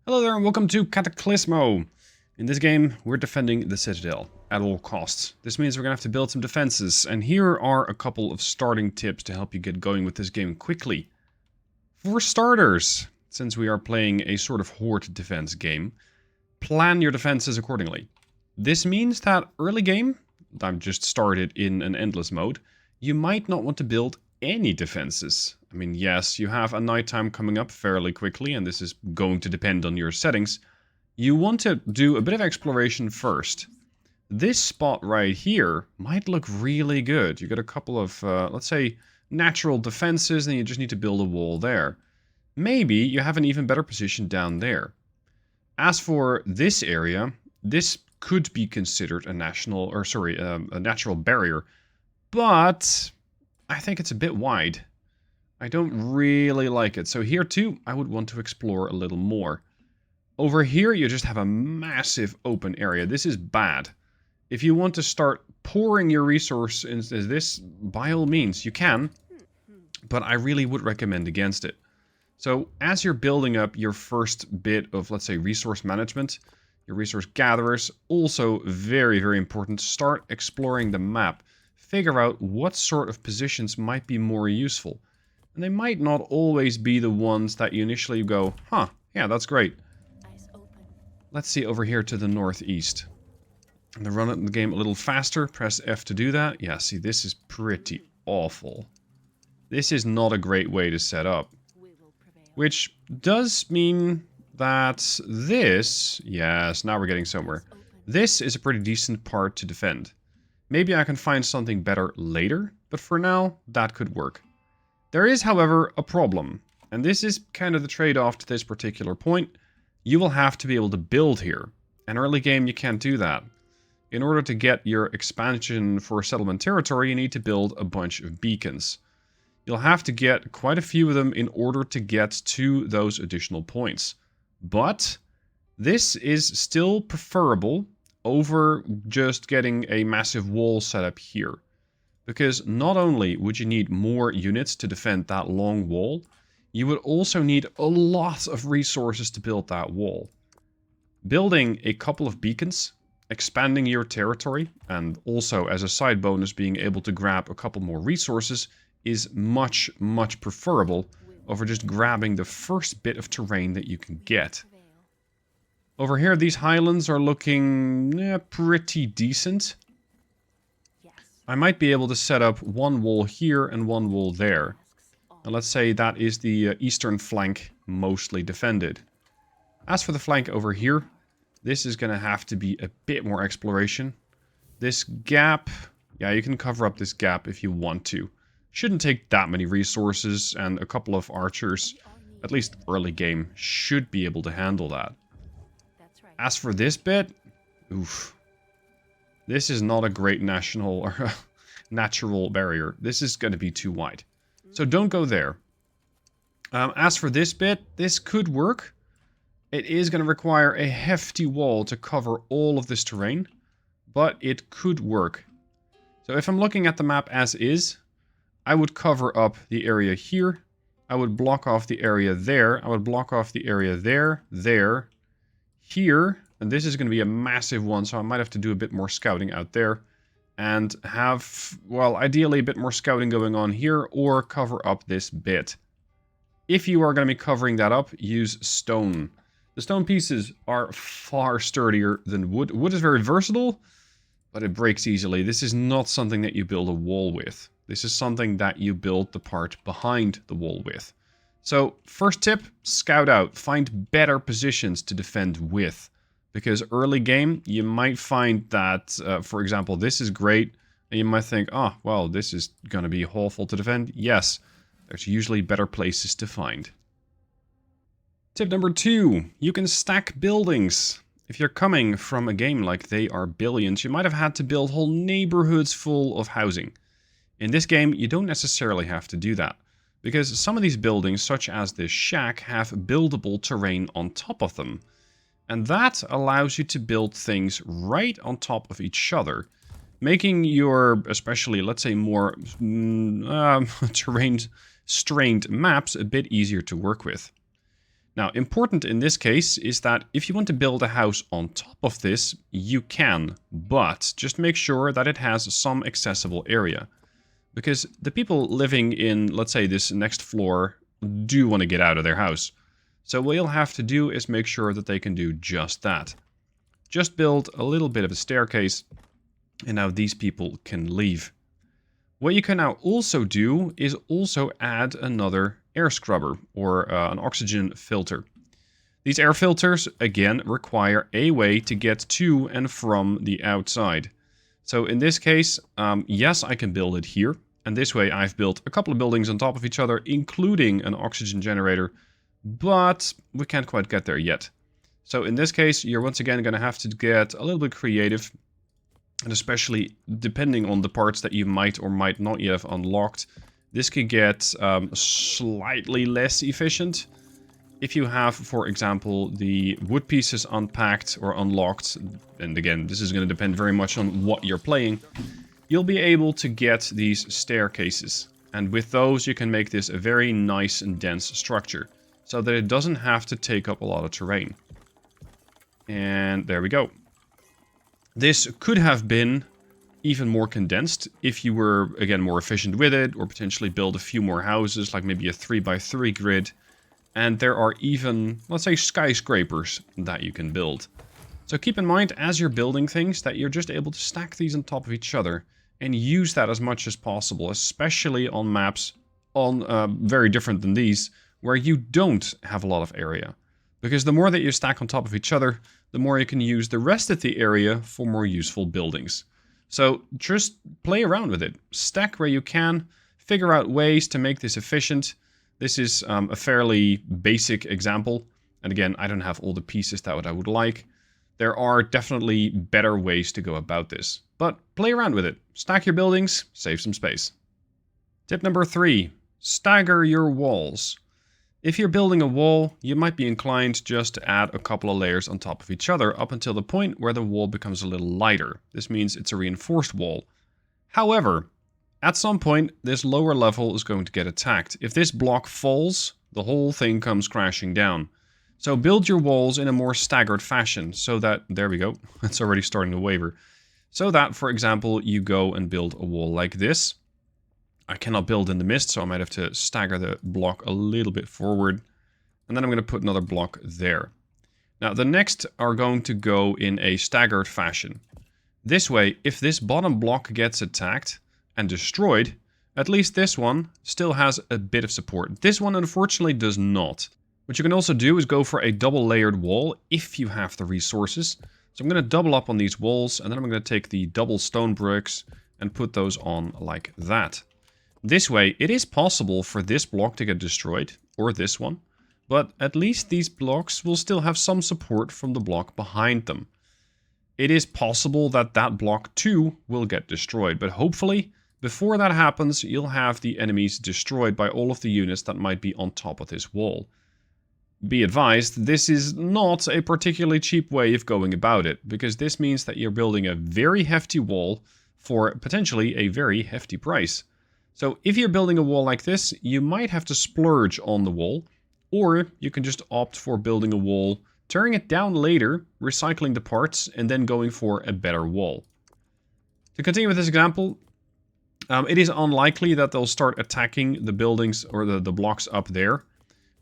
Hello there and welcome to Cataclismo. In this game, we're defending the Citadel at all costs. This means we're going to have to build some defenses, and here are a couple of starting tips to help you get going with this game quickly. For starters, since we are playing a sort of horde defense game, plan your defenses accordingly. This means that early game, I've just started in an endless mode, you might not want to build any defenses. I mean, yes, you have a nighttime coming up fairly quickly, and this is going to depend on your settings. You want to do a bit of exploration first. This spot right here might look really good. You got a couple of, let's say, natural defenses, and you just need to build a wall there. Maybe you have an even better position down there. As for this area, this could be considered a a natural barrier, but I think it's a bit wide. I don't really like it. So here too, I would want to explore a little more. Over here, you just have a massive open area. This is bad. If you want to start pouring your resource into this, by all means, you can. But I really would recommend against it. So as you're building up your first bit of, let's say, resource management, your resource gatherers, also very, very important, start exploring the map. Figure out what sort of positions might be more useful. And they might not always be the ones that you initially go, huh, yeah, that's great. Let's see over here to the northeast. And to run the game a little faster, press F to do that. Yeah, see, this is pretty awful. This is not a great way to set up. Which does mean that this, yes, now we're getting somewhere. This is a pretty decent part to defend. Maybe I can find something better later, but for now, that could work. There is, however, a problem, and this is kind of the trade-off to this particular point. You will have to be able to build here. In early game, you can't do that. In order to get your expansion for settlement territory, you need to build a bunch of beacons. You'll have to get quite a few of them in order to get to those additional points. But this is still preferable over just getting a massive wall set up here. Because not only would you need more units to defend that long wall, you would also need a lot of resources to build that wall. Building a couple of beacons, expanding your territory, and also as a side bonus being able to grab a couple more resources is much, much preferable over just grabbing the first bit of terrain that you can get. Over here, these highlands are looking pretty decent. I might be able to set up one wall here and one wall there. And let's say that is the eastern flank mostly defended. As for the flank over here, this is going to have to be a bit more exploration. This gap, yeah, you can cover up this gap if you want to. Shouldn't take that many resources, and a couple of archers, at least early game, should be able to handle that. As for this bit, oof. This is not a great national or natural barrier. This is going to be too wide. So don't go there. As for this bit, this could work. It is going to require a hefty wall to cover all of this terrain, but it could work. So if I'm looking at the map as is, I would cover up the area here. I would block off the area there. I would block off the area there, here. And this is going to be a massive one, so I might have to do a bit more scouting out there. And have, well, ideally a bit more scouting going on here, or cover up this bit. If you are going to be covering that up, use stone. The stone pieces are far sturdier than wood. Wood is very versatile, but it breaks easily. This is not something that you build a wall with. This is something that you build the part behind the wall with. So, first tip, scout out. Find better positions to defend with. Because early game, you might find that, for example, this is great. And you might think, oh, well, this is going to be awful to defend. Yes, there's usually better places to find. Tip number 2, you can stack buildings. If you're coming from a game like They Are Billions, you might have had to build whole neighborhoods full of housing. In this game, you don't necessarily have to do that. Because some of these buildings, such as this shack, have buildable terrain on top of them. And that allows you to build things right on top of each other, making your, especially, let's say, more terrain-strained maps a bit easier to work with. Now, important in this case is that if you want to build a house on top of this, you can, but just make sure that it has some accessible area. Because the people living in, let's say, this next floor do want to get out of their house. So what you'll have to do is make sure that they can do just that. Just build a little bit of a staircase, and now these people can leave. What you can now also do is also add another air scrubber or an oxygen filter. These air filters, again, require a way to get to and from the outside. So in this case, yes, I can build it here. And this way I've built a couple of buildings on top of each other, including an oxygen generator. But we can't quite get there yet. So in this case, you're once again going to have to get a little bit creative. And especially depending on the parts that you might or might not yet have unlocked. This could get slightly less efficient. If you have, for example, the wood pieces unpacked or unlocked, and again, this is going to depend very much on what you're playing, you'll be able to get these staircases. And with those, you can make this a very nice and dense structure, so that it doesn't have to take up a lot of terrain. And there we go. This could have been even more condensed if you were, again, more efficient with it, or potentially build a few more houses, like maybe a 3x3 grid. And there are even, let's say, skyscrapers that you can build. So keep in mind, as you're building things, that you're just able to stack these on top of each other and use that as much as possible, especially on maps very different than these, where you don't have a lot of area. Because the more that you stack on top of each other, the more you can use the rest of the area for more useful buildings. So just play around with it. Stack where you can, figure out ways to make this efficient. This is a fairly basic example. And again, I don't have all the pieces that I would like. There are definitely better ways to go about this. But play around with it. Stack your buildings, save some space. Tip number 3. Stagger your walls. If you're building a wall, you might be inclined just to add a couple of layers on top of each other up until the point where the wall becomes a little lighter. This means it's a reinforced wall. However, at some point, this lower level is going to get attacked. If this block falls, the whole thing comes crashing down. So build your walls in a more staggered fashion so that, there we go, it's already starting to waver. So that, for example, you go and build a wall like this. I cannot build in the mist, so I might have to stagger the block a little bit forward. And then I'm going to put another block there. Now, the next are going to go in a staggered fashion. This way, if this bottom block gets attacked and destroyed, at least this one still has a bit of support. This one, unfortunately, does not. What you can also do is go for a double layered wall if you have the resources. So I'm going to double up on these walls, and then I'm going to take the double stone bricks and put those on like that. This way, it is possible for this block to get destroyed, or this one, but at least these blocks will still have some support from the block behind them. It is possible that that block too will get destroyed, but hopefully, before that happens, you'll have the enemies destroyed by all of the units that might be on top of this wall. Be advised, this is not a particularly cheap way of going about it, because this means that you're building a very hefty wall for potentially a very hefty price. So if you're building a wall like this, you might have to splurge on the wall, or you can just opt for building a wall, tearing it down later, recycling the parts, and then going for a better wall. To continue with this example, it is unlikely that they'll start attacking the buildings or the blocks up there.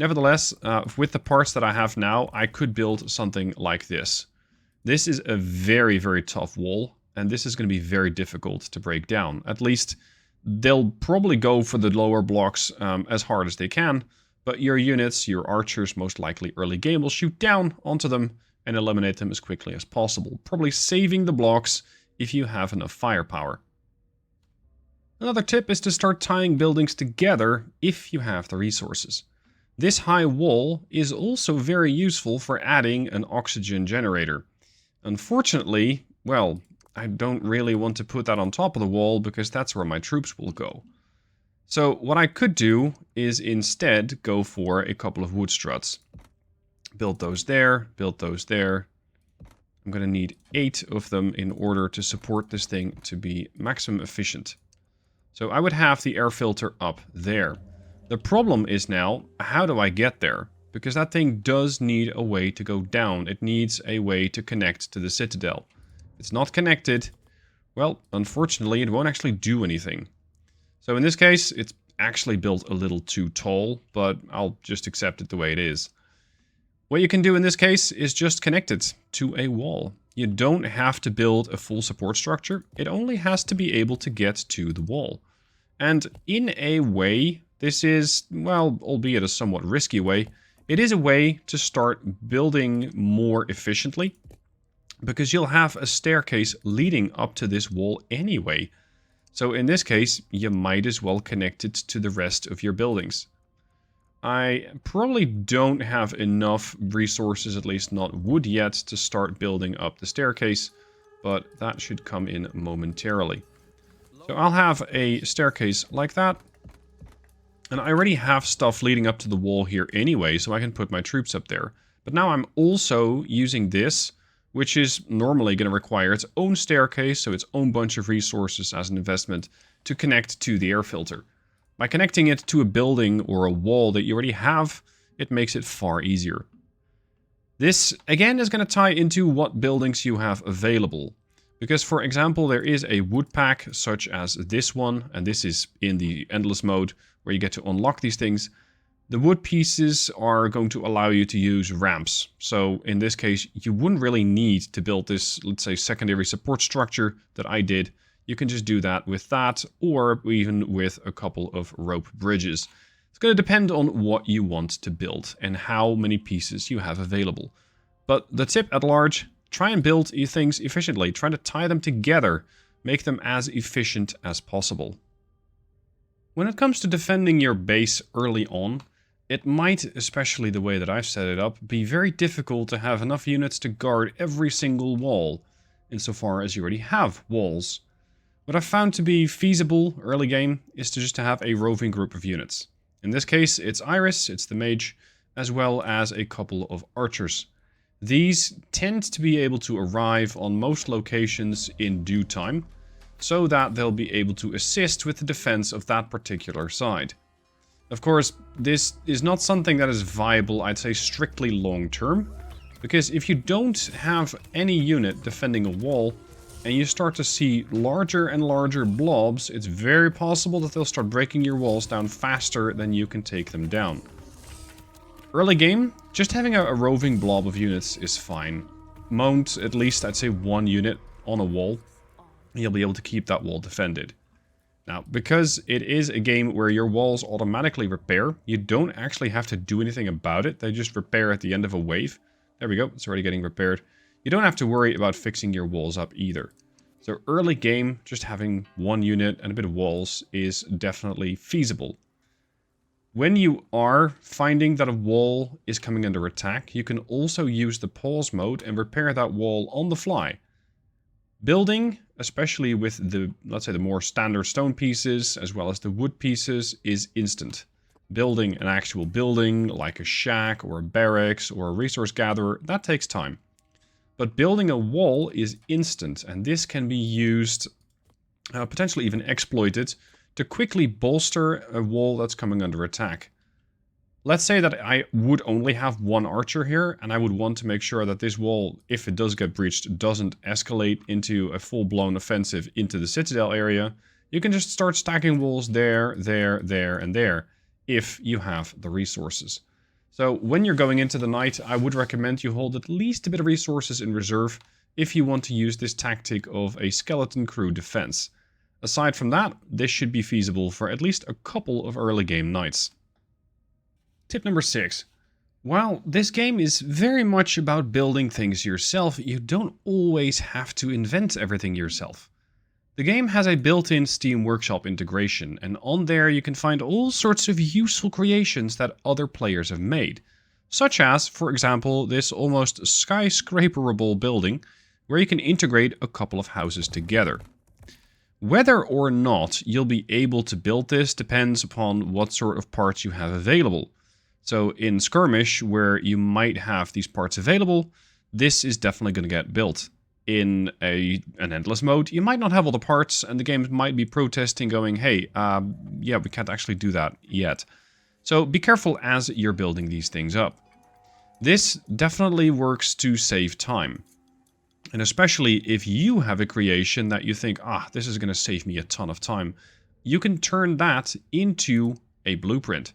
Nevertheless, with the parts that I have now, I could build something like this. This is a very, very tough wall, and this is going to be very difficult to break down. At least they'll probably go for the lower blocks as hard as they can, but your units, your archers, most likely early game, will shoot down onto them and eliminate them as quickly as possible, probably saving the blocks if you have enough firepower. Another tip is to start tying buildings together if you have the resources. This high wall is also very useful for adding an oxygen generator. Unfortunately, well, I don't really want to put that on top of the wall because that's where my troops will go. So what I could do is instead go for a couple of wood struts. Build those there, build those there. I'm going to need 8 of them in order to support this thing to be maximum efficient. So I would have the air filter up there. The problem is now, how do I get there? because that thing does need a way to go down. It needs a way to connect to the Citadel. If it's not connected, well, unfortunately, it won't actually do anything. So in this case, it's actually built a little too tall, but I'll just accept it the way it is. What you can do in this case is just connect it to a wall. You don't have to build a full support structure. It only has to be able to get to the wall. And in a way, this is, well, albeit a somewhat risky way, it is a way to start building more efficiently, because you'll have a staircase leading up to this wall anyway. So in this case, you might as well connect it to the rest of your buildings. I probably don't have enough resources, at least not wood yet, to start building up the staircase, but that should come in momentarily. So I'll have a staircase like that. And I already have stuff leading up to the wall here anyway, so I can put my troops up there. But now I'm also using this, which is normally going to require its own staircase, so its own bunch of resources as an investment, to connect to the air filter. By connecting it to a building or a wall that you already have, it makes it far easier. This, again, is going to tie into what buildings you have available. Because, for example, there is a wood pack, such as this one, and this is in the endless mode, where you get to unlock these things. The wood pieces are going to allow you to use ramps. So, in this case, you wouldn't really need to build this, let's say, secondary support structure that I did. You can just do that with that, or even with a couple of rope bridges. It's going to depend on what you want to build and how many pieces you have available. But the tip at large, try and build things efficiently. Try to tie them together. Make them as efficient as possible. When it comes to defending your base early on, it might, especially the way that I've set it up, be very difficult to have enough units to guard every single wall, insofar as you already have walls. What I've found to be feasible early game is to just have a roving group of units. In this case, it's Iris, it's the mage, as well as a couple of archers. These tend to be able to arrive on most locations in due time, so that they'll be able to assist with the defense of that particular side. Of course, this is not something that is viable, I'd say, strictly long term, because if you don't have any unit defending a wall, and you start to see larger and larger blobs, it's very possible that they'll start breaking your walls down faster than you can take them down. Early game, just having a roving blob of units is fine. Mount at least, I'd say, one unit on a wall, and you'll be able to keep that wall defended. Now, because it is a game where your walls automatically repair, you don't actually have to do anything about it. They just repair at the end of a wave. There we go, it's already getting repaired. You don't have to worry about fixing your walls up either. So early game, just having one unit and a bit of walls is definitely feasible. When you are finding that a wall is coming under attack, you can also use the pause mode and repair that wall on the fly. Building, especially with the, let's say, the more standard stone pieces as well as the wood pieces, is instant. Building an actual building, like a shack or a barracks or a resource gatherer, that takes time. But building a wall is instant, and this can be used, potentially even exploited, to quickly bolster a wall that's coming under attack. Let's say that I would only have one archer here, and I would want to make sure that this wall, if it does get breached, doesn't escalate into a full-blown offensive into the Citadel area. You can just start stacking walls there, there, there, and there, if you have the resources. So when you're going into the night, I would recommend you hold at least a bit of resources in reserve if you want to use this tactic of a skeleton crew defense. Aside from that, this should be feasible for at least a couple of early game nights. Tip number 6. While this game is very much about building things yourself, you don't always have to invent everything yourself. The game has a built-in Steam Workshop integration, and on there you can find all sorts of useful creations that other players have made. Such as, for example, this almost skyscraperable building, where you can integrate a couple of houses together. Whether or not you'll be able to build this depends upon what sort of parts you have available. So in Skirmish, where you might have these parts available, this is definitely going to get built. In an endless mode, you might not have all the parts, and the game might be protesting, going, hey, yeah, we can't actually do that yet. So be careful as you're building these things up. This definitely works to save time. And especially if you have a creation that you think, this is going to save me a ton of time, you can turn that into a blueprint.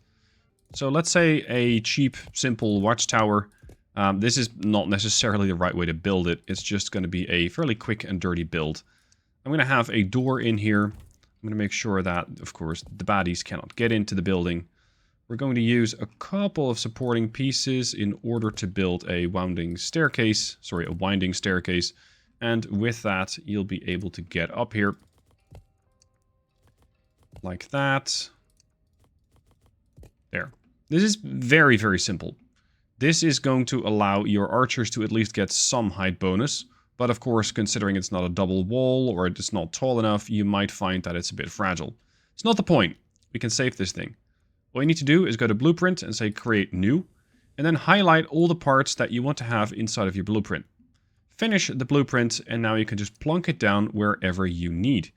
So let's say a cheap, simple watchtower. This is not necessarily the right way to build it. It's just going to be a fairly quick and dirty build. I'm going to have a door in here. I'm going to make sure that, of course, the baddies cannot get into the building. We're going to use a couple of supporting pieces in order to build a winding staircase. And with that, you'll be able to get up here. Like that. There. This is very, very simple. This is going to allow your archers to at least get some height bonus. But of course, considering it's not a double wall or it's not tall enough, you might find that it's a bit fragile. It's not the point. We can save this thing. All you need to do is go to Blueprint and say Create New, and then highlight all the parts that you want to have inside of your blueprint. Finish the blueprint, and now you can just plunk it down wherever you need.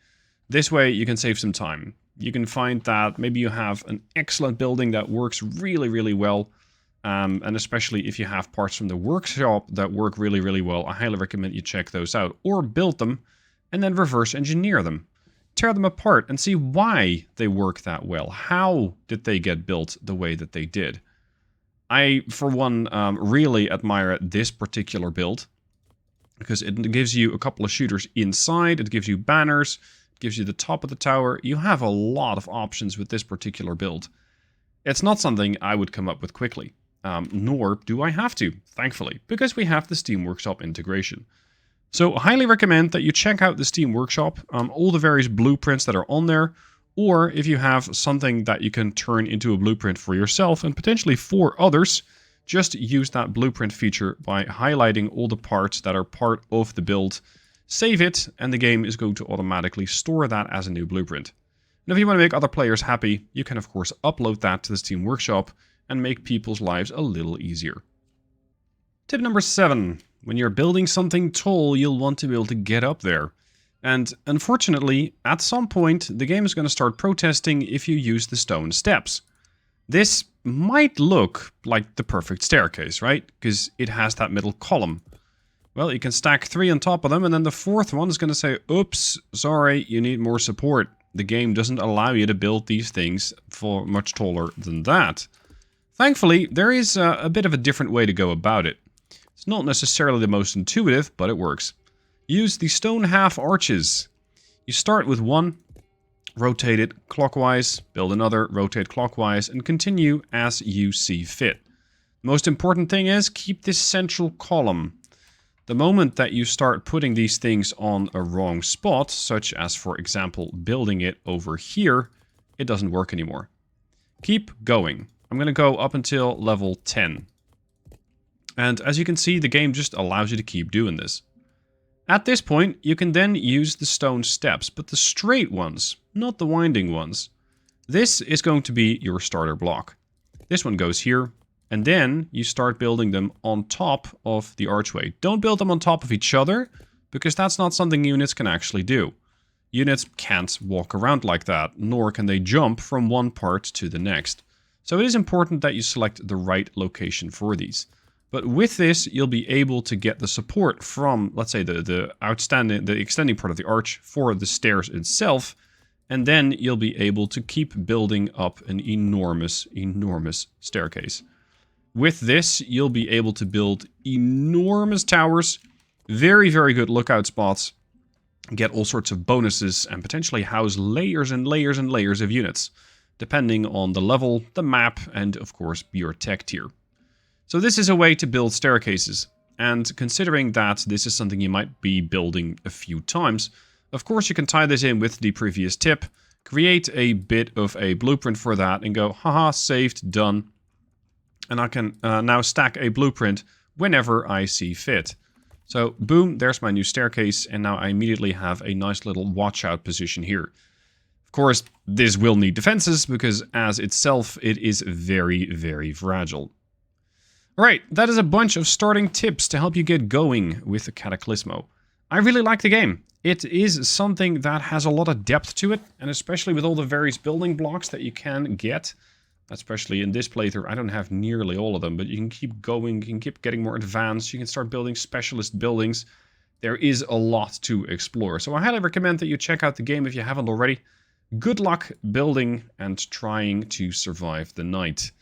This way you can save some time. You can find that maybe you have an excellent building that works really, really well, and especially if you have parts from the workshop that work really, really well, I highly recommend you check those out, or build them and then reverse engineer them. Tear them apart and see why they work that well. How did they get built the way that they did? I, for one, really admire this particular build because it gives you a couple of shooters inside, it gives you banners, it gives you the top of the tower. You have a lot of options with this particular build. It's not something I would come up with quickly, nor do I have to, thankfully, because we have the Steam Workshop integration. So I highly recommend that you check out the Steam Workshop, all the various blueprints that are on there, or if you have something that you can turn into a blueprint for yourself and potentially for others, just use that blueprint feature by highlighting all the parts that are part of the build, save it, and the game is going to automatically store that as a new blueprint. And if you want to make other players happy, you can of course upload that to the Steam Workshop and make people's lives a little easier. Tip number 7. When you're building something tall, you'll want to be able to get up there. And unfortunately, at some point, the game is going to start protesting if you use the stone steps. This might look like the perfect staircase, right? Because it has that middle column. Well, you can stack 3 on top of them, and then the 4th one is going to say, oops, sorry, you need more support. The game doesn't allow you to build these things for much taller than that. Thankfully, there is a bit of a different way to go about it. It's not necessarily the most intuitive, but it works. Use the stone half arches. You start with one, rotate it clockwise, build another, rotate clockwise, and continue as you see fit. The most important thing is keep this central column. The moment that you start putting these things on a wrong spot, such as for example building it over here, it doesn't work anymore. Keep going. I'm going to go up until level 10. And as you can see, the game just allows you to keep doing this. At this point, you can then use the stone steps, but the straight ones, not the winding ones. This is going to be your starter block. This one goes here, and then you start building them on top of the archway. Don't build them on top of each other, because that's not something units can actually do. Units can't walk around like that, nor can they jump from one part to the next. So it is important that you select the right location for these. But with this, you'll be able to get the support from, let's say, the extending part of the arch for the stairs itself. And then you'll be able to keep building up an enormous, enormous staircase. With this, you'll be able to build enormous towers, very, very good lookout spots, get all sorts of bonuses, and potentially house layers and layers and layers of units, depending on the level, the map, and of course, your tech tier. So this is a way to build staircases, and considering that this is something you might be building a few times, of course you can tie this in with the previous tip, create a bit of a blueprint for that, and go, haha, saved, done. And I can now stack a blueprint whenever I see fit. So boom, there's my new staircase, and now I immediately have a nice little watch out position here. Of course, this will need defenses, because as itself, it is very, very fragile. Alright, that is a bunch of starting tips to help you get going with the Cataclismo. I really like the game. It is something that has a lot of depth to it, and especially with all the various building blocks that you can get, Especially in this playthrough, I don't have nearly all of them, but you can keep going, you can keep getting more advanced, you can start building specialist buildings. There is a lot to explore, so I highly recommend that you check out the game if you haven't already. Good luck building and trying to survive the night.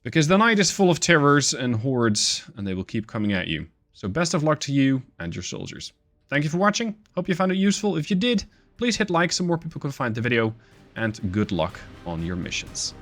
Because the night is full of terrors and hordes, and they will keep coming at you. So best of luck to you and your soldiers. Thank you for watching, hope you found it useful. If you did, please hit like so more people can find the video, and good luck on your missions.